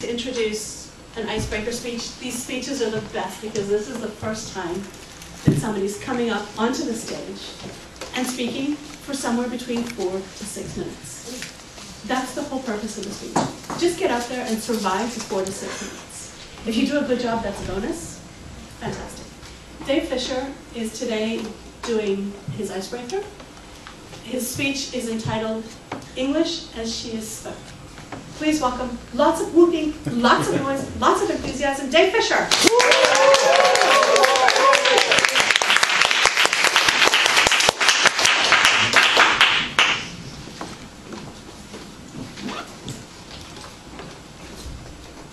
To introduce an icebreaker speech. These speeches are the best because this is the first time that somebody's coming up onto the stage and speaking for somewhere between 4 to 6 minutes. That's the whole purpose of the speech. Just get out there and survive for 4 to 6 minutes. If you do a good job, that's a bonus. Fantastic. Dave Fisher is today doing his icebreaker. His speech is entitled, English as She is Spoke. Please welcome, lots of whooping, lots of noise, lots of enthusiasm, Dave Fisher.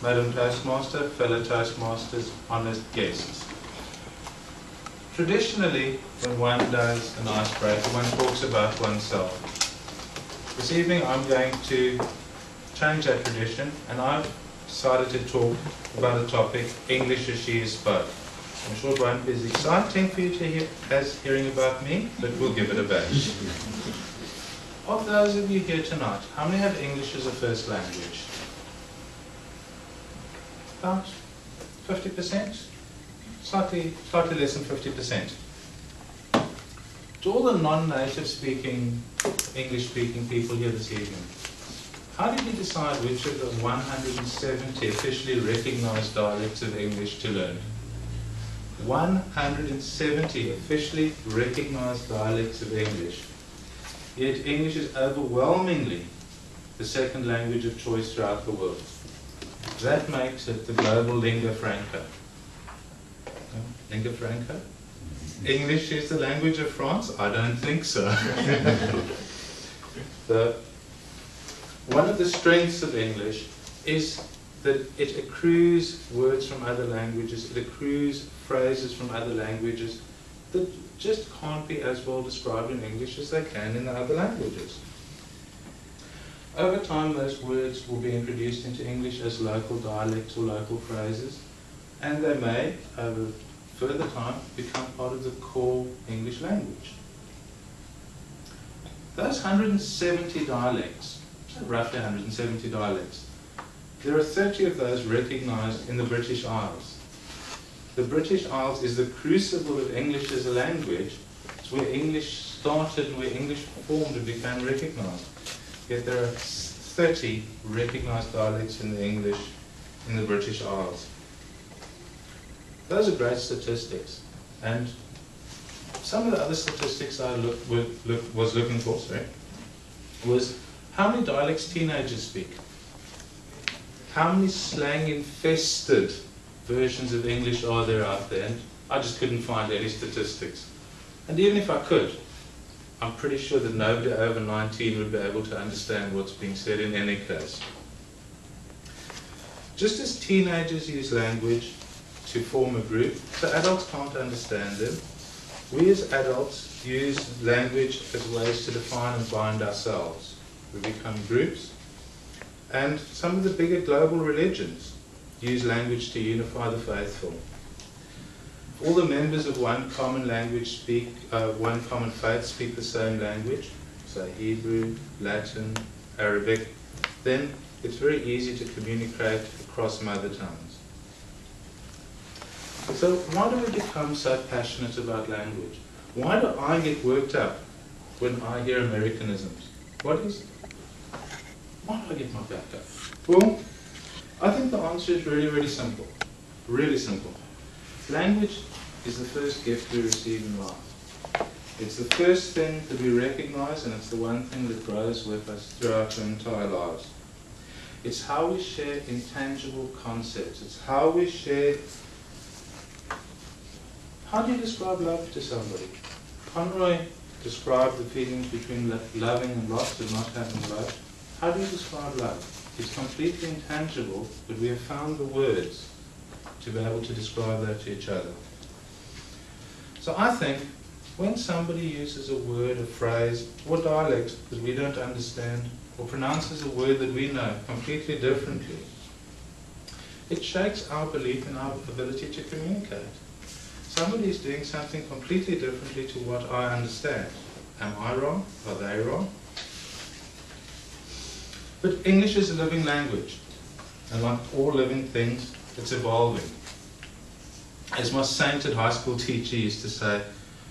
Madam Toastmaster, fellow Toastmasters, honoured guests. Traditionally, when one does an icebreaker, one talks about oneself. This evening I'm going to change that tradition, and I've decided to talk about a topic, English as She is Spoke. I'm sure it won't be as exciting for you to hear as hearing about me, but we'll give it a bash. Of those of you here tonight, how many have English as a first language? About 50%? Slightly less than 50%. To all the non-native speaking, English-speaking people here this evening, how did you decide which of the 170 officially recognized dialects of English to learn? 170 officially recognized dialects of English. Yet English is overwhelmingly the second language of choice throughout the world. That makes it the global lingua franca. Lingua franca? English is the language of France? I don't think so. One of the strengths of English is that it accrues words from other languages, it accrues phrases from other languages that just can't be as well described in English as they can in the other languages. Over time, those words will be introduced into English as local dialects or local phrases, and they may, over further time, become part of the core English language. Those 170 dialects, so roughly 170 dialects, there are 30 of those recognized in the British Isles. The British Isles is the crucible of English as a language. It's where English started and where English formed and became recognized. Yet there are 30 recognized dialects in the British Isles. Those are great statistics. And some of the other statistics I was looking for, was how many dialects teenagers speak? How many slang-infested versions of English are there out there? And I just couldn't find any statistics. And even if I could, I'm pretty sure that nobody over 19 would be able to understand what's being said in any case. Just as teenagers use language to form a group, so adults can't understand them, we as adults use language as ways to define and bind ourselves. We become groups, and some of the bigger global religions use language to unify the faithful. All the members of one common language one common faith speak the same language, say Hebrew, Latin, Arabic, then it's very easy to communicate across mother tongues. So why do we become so passionate about language? Why do I get worked up when I hear Americanisms? Why do I get my back up? Well, I think the answer is really, really simple. Really simple. Language is the first gift we receive in life. It's the first thing that we recognize, and it's the one thing that grows with us throughout our entire lives. It's how we share intangible concepts. It's how we share... How do you describe love to somebody? Conroy described the feelings between loving and lost and not having love. How do you describe love? It's completely intangible, but we have found the words to be able to describe that to each other. So I think when somebody uses a word, a phrase, or dialect that we don't understand, or pronounces a word that we know completely differently, it shakes our belief in our ability to communicate. Somebody is doing something completely differently to what I understand. Am I wrong? Are they wrong? But English is a living language. And like all living things, it's evolving. As my sainted high school teacher used to say,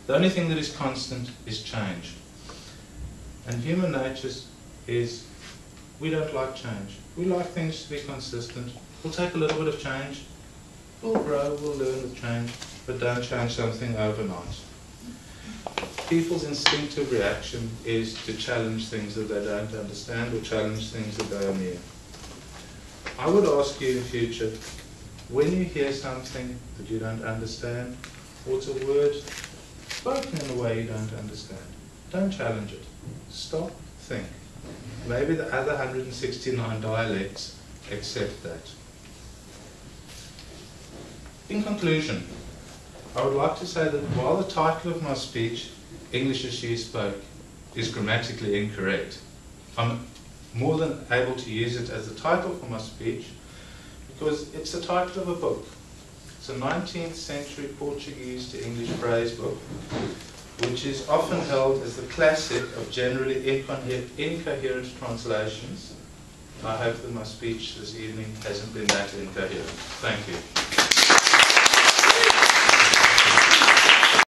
the only thing that is constant is change. And human nature is, we don't like change. We like things to be consistent. We'll take a little bit of change, we'll grow, we'll learn with change, but don't change something overnight. People's instinctive reaction is to challenge things that they don't understand or challenge things that they are new. I would ask you in future, when you hear something that you don't understand, or it's a word spoken in a way you don't understand, don't challenge it. Stop, think. Maybe the other 169 dialects accept that. In conclusion, I would like to say that while the title of my speech, English as She Spoke, is grammatically incorrect, I'm more than able to use it as the title for my speech because it's the title of a book. It's a 19th century Portuguese to English phrase book, which is often held as the classic of generally incoherent translations. I hope that my speech this evening hasn't been that incoherent. Thank you.